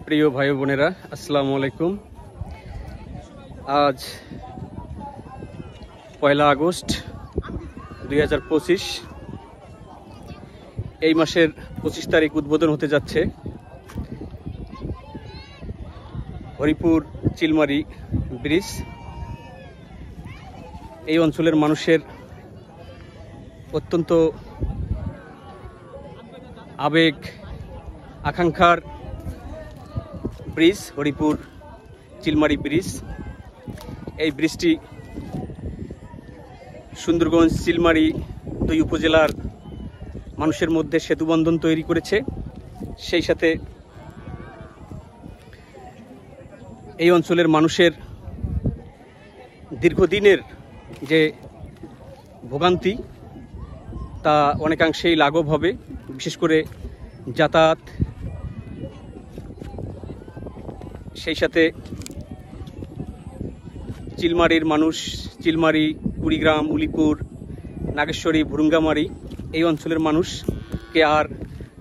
প্রিয় ভাই বোনেরা, আসসালামু আলাইকুম। আজ 1 আগস্ট 2025। এই মাসের 25 তারিখ উদ্বোধন হতে যাচ্ছে হরিপুর চিলমারি ব্রিজ। এই অঞ্চলের মানুষের অত্যন্ত আবেগ আকাঙ্ক্ষার ব্রিজ হরিপুর চিলমারি ব্রিজ। এই ব্রিজটি সুন্দরগঞ্জ চিলমারি দুই উপজেলার মানুষের মধ্যে সেতুবন্ধন তৈরি করেছে। সেই সাথে এই অঞ্চলের মানুষের দীর্ঘদিনের যে ভোগান্তি তা অনেকাংশেই লাঘব হবে। বিশেষ করে যাতায়াত, সেই সাথে চিলমারির মানুষ চিলমারি, কুড়িগ্রাম, উলিপুর, নাগেশ্বরী, ভুরুঙ্গামারি এই অঞ্চলের মানুষকে আর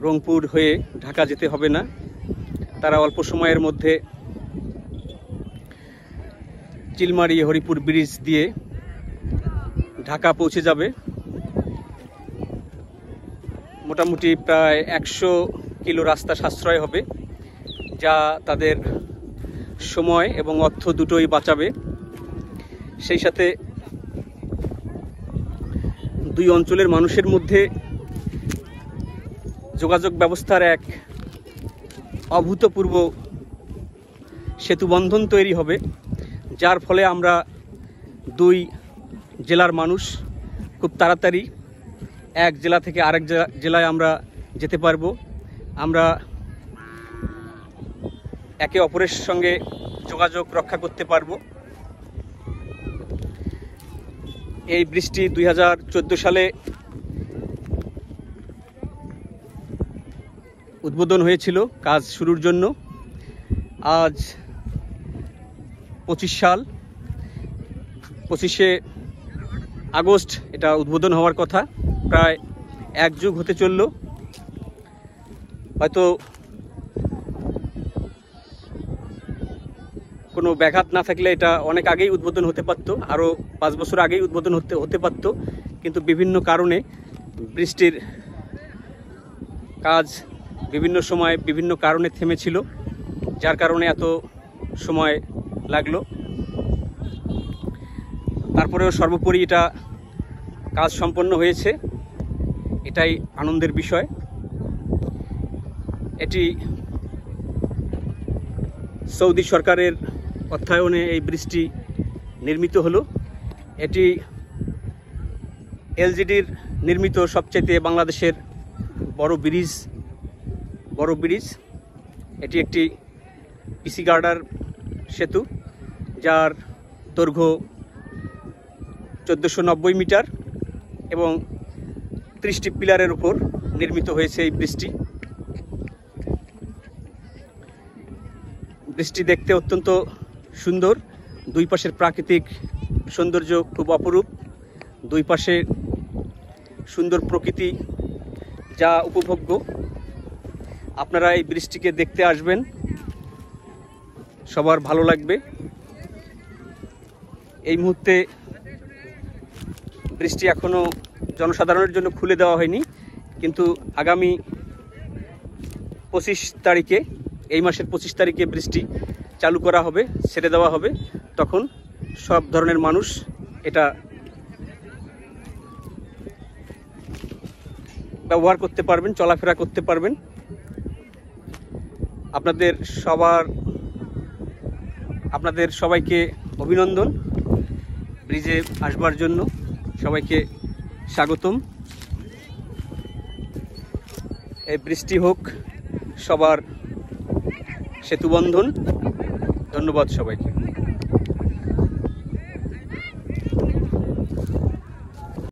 রংপুর হয়ে ঢাকা যেতে হবে না। তারা অল্প সময়ের মধ্যে চিলমারি হরিপুর ব্রিজ দিয়ে ঢাকা পৌঁছে যাবে। মোটামুটি প্রায় 100 কিলো রাস্তা সাশ্রয় হবে, যা তাদের সময় এবং অর্থ দুটোই বাঁচাবে। সেই সাথে দুই অঞ্চলের মানুষের মধ্যে যোগাযোগ ব্যবস্থার এক অভূতপূর্ব সেতুবন্ধন তৈরি হবে, যার ফলে আমরা দুই জেলার মানুষ খুব তাড়াতাড়ি এক জেলা থেকে আরেক জেলায় আমরা যেতে পারবো। আমরা একে অপরের সঙ্গে যোগাযোগ রক্ষা করতে পারবো। এই ব্রিজটি 2014 সালে উদ্বোধন হয়েছিল কাজ শুরুর জন্য। আজ 25 সাল, 25শে আগস্ট এটা উদ্বোধন হওয়ার কথা। প্রায় 1 যুগ হতে চলল। হয়তো কোনো ব্যাঘাত না থাকলে এটা অনেক আগেই উদ্বোধন হতে পারত, আরও 5 বছর আগেই উদ্বোধন হতে পারত। কিন্তু বিভিন্ন কারণে বৃষ্টির কাজ বিভিন্ন সময় বিভিন্ন কারণে থেমেছিল, যার কারণে এত সময় লাগলো। তারপরেও সর্বোপরি এটা কাজ সম্পন্ন হয়েছে, এটাই আনন্দের বিষয়। এটি সৌদি সরকারের অর্থায়নে এই ব্রিজটি নির্মিত হলো। এটি এলজিডির নির্মিত সবচাইতে বাংলাদেশের বড় ব্রিজ। এটি একটি পিসি গার্ডার সেতু, যার দৈর্ঘ্য 1490 মিটার এবং 30টি পিলারের উপর নির্মিত হয়েছে এই ব্রিজটি। ব্রিজটি দেখতে অত্যন্ত সুন্দর। দুই পাশের প্রাকৃতিক সৌন্দর্য খুব অপরূপ। দুই পাশে সুন্দর প্রকৃতি, যা উপভোগ্য। আপনারা এই ব্রিজটিকে দেখতে আসবেন, সবার ভালো লাগবে। এই মুহূর্তে ব্রিজটি এখনো জনসাধারণের জন্য খুলে দেওয়া হয়নি, কিন্তু আগামী 25 তারিখে, এই মাসের 25 তারিখে ব্রিজটি চালু করা হবে, ছেড়ে দেওয়া হবে। তখন সব ধরনের মানুষ এটা ব্যবহার করতে পারবেন, চলাফেরা করতে পারবেন। আপনাদের সবাইকে অভিনন্দন ব্রিজে আসবার জন্য। সবাইকে স্বাগতম। এই ব্রিজটি হোক সবার সেতুবন্ধন। ধন্যবাদ সবাইকে।